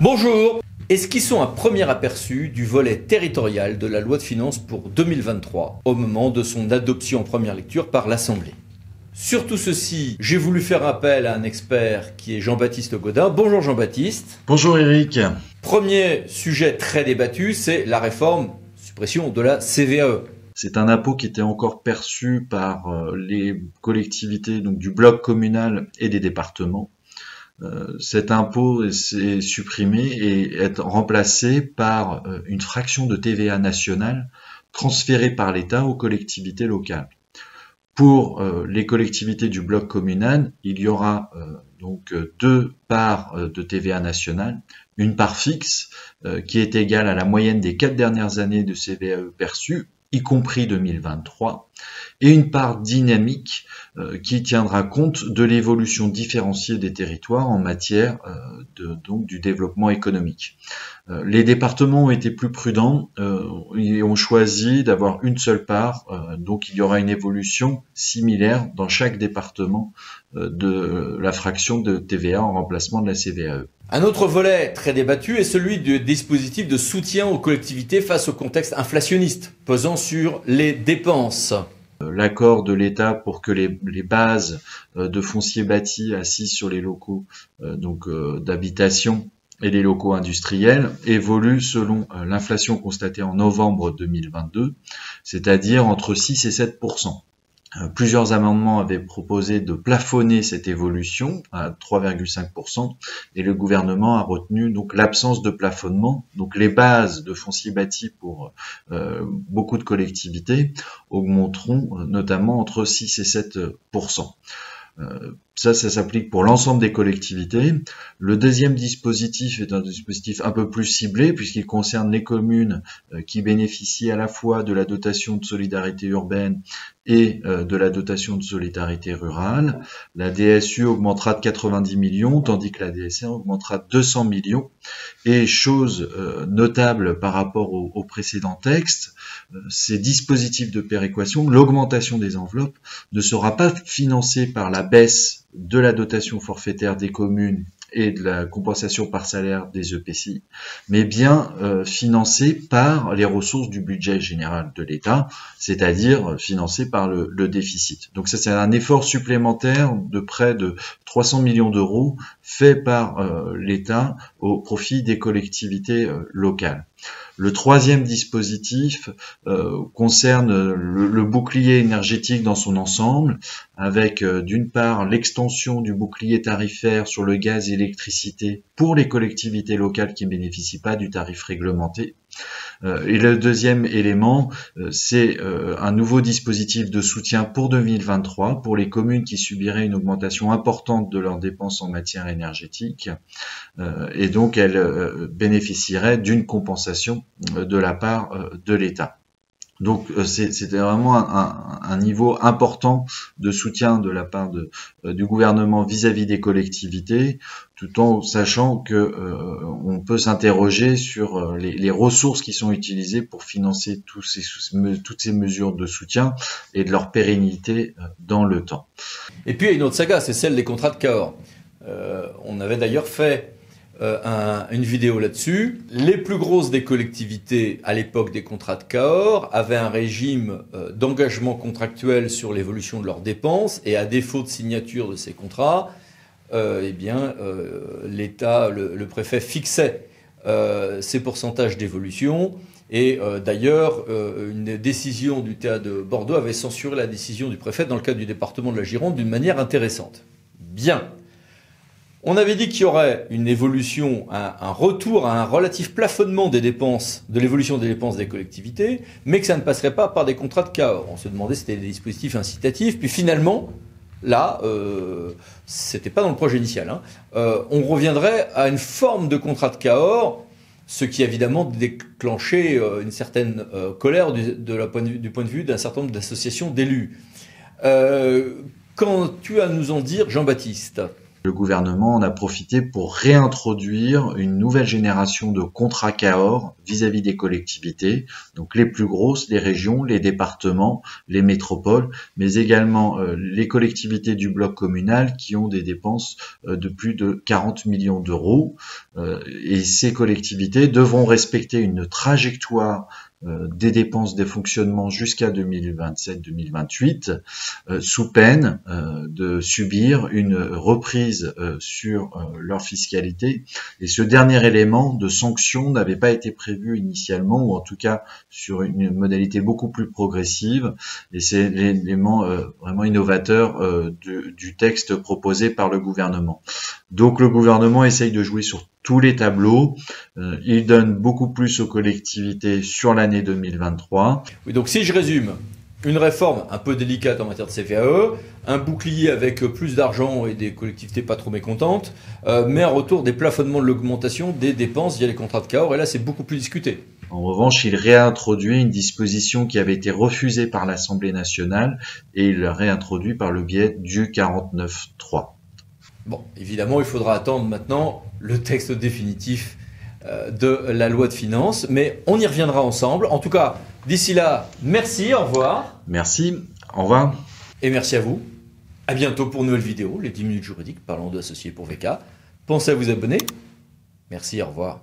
Bonjour. Esquissons un premier aperçu du volet territorial de la loi de finances pour 2023 au moment de son adoption en première lecture par l'Assemblée. Sur tout ceci, j'ai voulu faire appel à un expert qui est Jean-Baptiste Gaudin. Bonjour Jean-Baptiste. Bonjour Eric. Premier sujet très débattu, c'est la réforme, suppression de la CVAE. C'est un impôt qui était encore perçu par les collectivités donc du bloc communal et des départements. Cet impôt est supprimé et est remplacé par une fraction de TVA nationale transférée par l'État aux collectivités locales. Pour les collectivités du bloc communal, il y aura donc deux parts de TVA nationale, une part fixe qui est égale à la moyenne des 4 dernières années de CVAE perçues, y compris 2023, et une part dynamique qui tiendra compte de l'évolution différenciée des territoires en matière donc du développement économique. Les départements ont été plus prudents et ont choisi d'avoir une seule part, donc il y aura une évolution similaire dans chaque département de la fraction de TVA en remplacement de la CVAE. Un autre volet très débattu est celui du dispositif de soutien aux collectivités face au contexte inflationniste pesant sur les dépenses. L'accord de l'État pour que les bases de foncier bâti assis sur les locaux d'habitation et les locaux industriels évoluent selon l'inflation constatée en novembre 2022, c'est-à-dire entre 6 et 7%. Plusieurs amendements avaient proposé de plafonner cette évolution à 3,5% et le gouvernement a retenu donc l'absence de plafonnement. Donc les bases de foncier bâti pour beaucoup de collectivités augmenteront notamment entre 6 et 7%. Ça s'applique pour l'ensemble des collectivités. Le deuxième dispositif est un dispositif un peu plus ciblé puisqu'il concerne les communes qui bénéficient à la fois de la dotation de solidarité urbaine et de la dotation de solidarité rurale. La DSU augmentera de 90 millions, tandis que la DSR augmentera de 200 millions. Et chose notable par rapport au précédent texte, ces dispositifs de péréquation, l'augmentation des enveloppes ne sera pas financée par la baisse de la dotation forfaitaire des communes et de la compensation par salaire des EPCI, mais bien financée par les ressources du budget général de l'État, c'est-à-dire financée par le déficit. Donc ça, c'est un effort supplémentaire de près de 300 millions d'euros fait par l'État au profit des collectivités locales. Le troisième dispositif concerne le bouclier énergétique dans son ensemble, avec d'une part l'extension du bouclier tarifaire sur le gaz et l'électricité pour les collectivités locales qui ne bénéficient pas du tarif réglementé. Et le deuxième élément, c'est un nouveau dispositif de soutien pour 2023 pour les communes qui subiraient une augmentation importante de leurs dépenses en matière énergétique. Et donc, elles bénéficieraient d'une compensation de la part de l'État. Donc c'était vraiment un niveau important de soutien de la part du gouvernement vis-à-vis des collectivités, tout en sachant que on peut s'interroger sur les ressources qui sont utilisées pour financer toutes ces mesures de soutien et de leur pérennité dans le temps. Et puis il y a une autre saga, c'est celle des contrats de Cahors. On avait d'ailleurs fait une vidéo là-dessus. Les plus grosses des collectivités à l'époque des contrats de Cahors avaient un régime d'engagement contractuel sur l'évolution de leurs dépenses et à défaut de signature de ces contrats, l'État, le préfet fixait ces pourcentages d'évolution et d'ailleurs une décision du TA de Bordeaux avait censuré la décision du préfet dans le cadre du département de la Gironde d'une manière intéressante. Bien. On avait dit qu'il y aurait une évolution, un retour à un relatif plafonnement des dépenses, de l'évolution des dépenses des collectivités, mais que ça ne passerait pas par des contrats de Cahors. On se demandait si c'était des dispositifs incitatifs, puis finalement, là, c'était pas dans le projet initial, hein. On reviendrait à une forme de contrat de Cahors, ce qui a évidemment déclenché une certaine colère du point de vue d'un certain nombre d'associations d'élus. Qu'as-tu à nous en dire, Jean-Baptiste ? Le gouvernement en a profité pour réintroduire une nouvelle génération de contrats Cahors vis-à-vis des collectivités, donc les plus grosses, les régions, les départements, les métropoles, mais également les collectivités du bloc communal qui ont des dépenses de plus de 40 millions d'euros. Et ces collectivités devront respecter une trajectoire des dépenses des fonctionnements jusqu'à 2027-2028, sous peine de subir une reprise sur leur fiscalité. Et ce dernier élément de sanction n'avait pas été prévu initialement, ou en tout cas sur une modalité beaucoup plus progressive. Et c'est l'élément vraiment innovateur du texte proposé par le gouvernement. Donc le gouvernement essaye de jouer sur tous les tableaux. Il donne beaucoup plus aux collectivités sur l'année 2023. Oui, donc si je résume, une réforme un peu délicate en matière de CVAE, un bouclier avec plus d'argent et des collectivités pas trop mécontentes, mais un retour des plafonnements de l'augmentation des dépenses via les contrats de Cahors, et là c'est beaucoup plus discuté. En revanche, il réintroduit une disposition qui avait été refusée par l'Assemblée nationale et il la réintroduit par le biais du 49.3. Bon, évidemment, il faudra attendre maintenant le texte définitif de la loi de finances, mais on y reviendra ensemble. En tout cas, d'ici là, merci, au revoir. Merci, au revoir. Et merci à vous. À bientôt pour une nouvelle vidéo, les 10 minutes juridiques, parlons de associés pour VK. Pensez à vous abonner. Merci, au revoir.